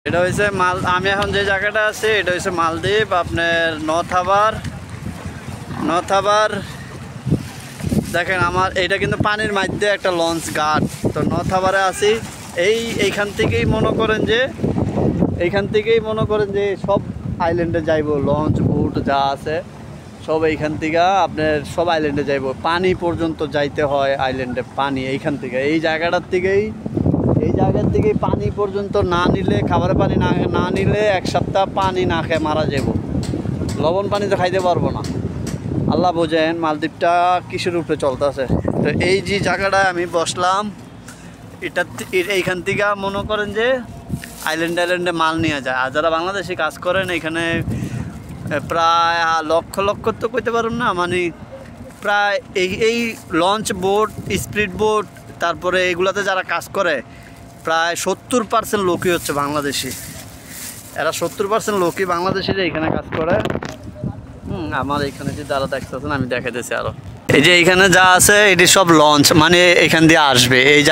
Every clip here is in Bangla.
এটা হচ্ছে মাল আমি এখন যে জায়গাটা আছি এটা হচ্ছে মালদ্বীপ আপনার নর্থ হারবার দেখেন আমার এটা কিন্তু পানির মধ্যে একটা লঞ্চ ঘাট তো নর্থ হারবারে আছি এইখান থেকেই মনে করেন যে সব আইল্যান্ডে যাইব লঞ্চ বোট যা আছে সব এইখান থেকে আপনার সব আইল্যান্ডে যাইব পানি পর্যন্ত যাইতে হয় আইল্যান্ডে পানি এইখান থেকে এই জায়গাটার থেকেই পানি পর্যন্ত না নিলে খাবারের পানি না নিলে এক সপ্তাহ পানি না খেয়ে মারা যাব লবণ পানি তো খাইতে পারবো না আল্লাহ বোঝেন মালদ্বীপটা কিসের উপরে চলতেছে তো এই যে জায়গাটায় আমি বসলাম এইখান থেকে মনে করেন যে আইল্যান্ডে মাল নিয়ে যায় আর যারা বাংলাদেশে কাজ করেন এখানে প্রায় লক্ষ তো কইতে পারুন না মানে প্রায় এই লঞ্চ বোট স্পিড বোট তারপরে এগুলাতে যারা কাজ করে প্রায় 70% লোকই হচ্ছে বাংলাদেশি এরা 70% লোকই বাংলাদেশিরা এখানে কাজ করে আমার এখানে যে যারা দেখতেছেন আমি দেখাইতেছি আরও এই যে এইখানে যা আছে এটি সব লঞ্চ মানে এখান দিয়ে আসবে এই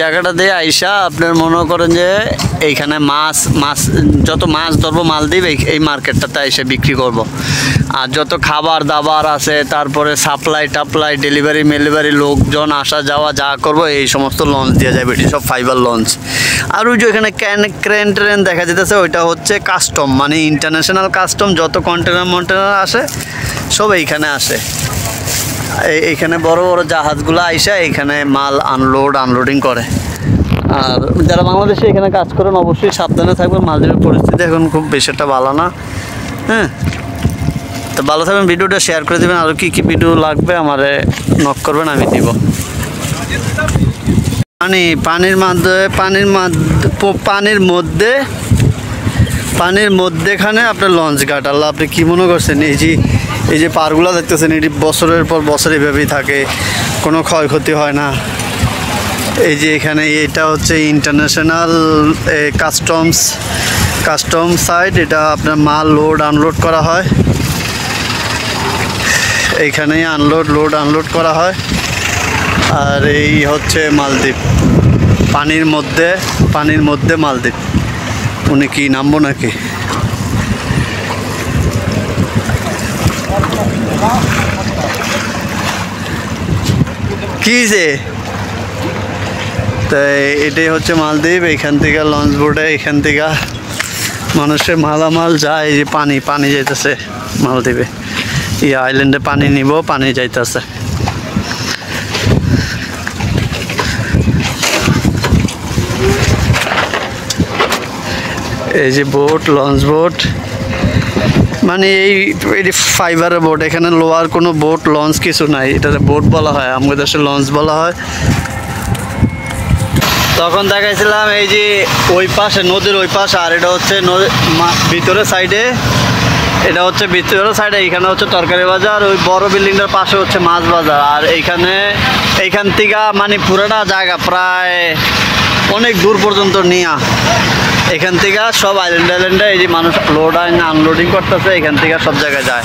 জায়গাটা দিয়ে আইসা আপনার মনে করেন যে এইখানে মাছ যত মাছ ধরবো মালদ্বীপ এই মার্কেটটাতে এসে বিক্রি করব। আর যত খাবার দাবার আছে তারপরে সাপ্লাই ডেলিভারি লোকজন আসা যাওয়া যা করবো এই সমস্ত লঞ্চ দিয়ে যাবে এটি সব ফাইবার লঞ্চ। আর ওই যে এখানে ক্রেন দেখা যেতেছে ওইটা হচ্ছে কাস্টম মানে ইন্টারন্যাশনাল কাস্টম যত কন্টেনার আসে সব এইখানে আসে এইখানে বড় জাহাজগুলো আইসা এইখানে মাল আনলোডিং করে। আর যারা বাংলাদেশে এখানে কাজ করেন অবশ্যই সাবধানে থাকবেন মালদ্বীপের পরিস্থিতি এখন খুব বেশি একটা ভালো না হ্যাঁ তো ভালো থাকবেন ভিডিওটা শেয়ার করে দেবেন আরও কী ভিডিও লাগবে আমারে নক করবেন আমি দিব। পানির মধ্যেখানে আপনার লঞ্চ ঘাট আল্লাহ আপনি কী মনে করছেন এই যে পারগুলো দেখতেছেন এটি বছরের পর বছর এভাবেই থাকে কোনো ক্ষয়ক্ষতি হয় না। এই যে এখানে এটা হচ্ছে ইন্টারন্যাশনাল কাস্টম সাইট এটা আপনার মাল আনলোড করা হয় এইখানেই আনলোড করা হয়। আর এই হচ্ছে মালদ্বীপ পানির মধ্যে মালদ্বীপ উনি কি নামবো নাকি কি যে তো এটাই হচ্ছে মালদ্বীপ এইখান থেকে লঞ্চ বোটে এখান থেকে মানুষের মালামাল যায় যে পানি যাইতেছে মালদ্বীপে এই আইল্যান্ডে পানি নিব পানি যাইতেছে। এই যে লঞ্চ বোট মানে এই ফাইবারের বোট এখানে লোয়ার কোনো বোট লঞ্চ কিছু নাই এটাতে বোট বলা হয় আমাদের দেশে লঞ্চ বলা হয়। তখন দেখাইছিলাম এই যে ওই পাশে নদীর ওই পাশে আর এটা হচ্ছে ভিতরের সাইডে এইখানে হচ্ছে তরকারি বাজার ওই বড় বিল্ডিংটার পাশে হচ্ছে মাছ বাজার। আর এইখান থেকে মানে পুরোটা জায়গা প্রায় অনেক দূর পর্যন্ত নিয়া এখান থেকে সব আইল্যান্ডে এই যে মানুষ আনলোডিং করতেছে এখান থেকে সব জায়গায় যায়।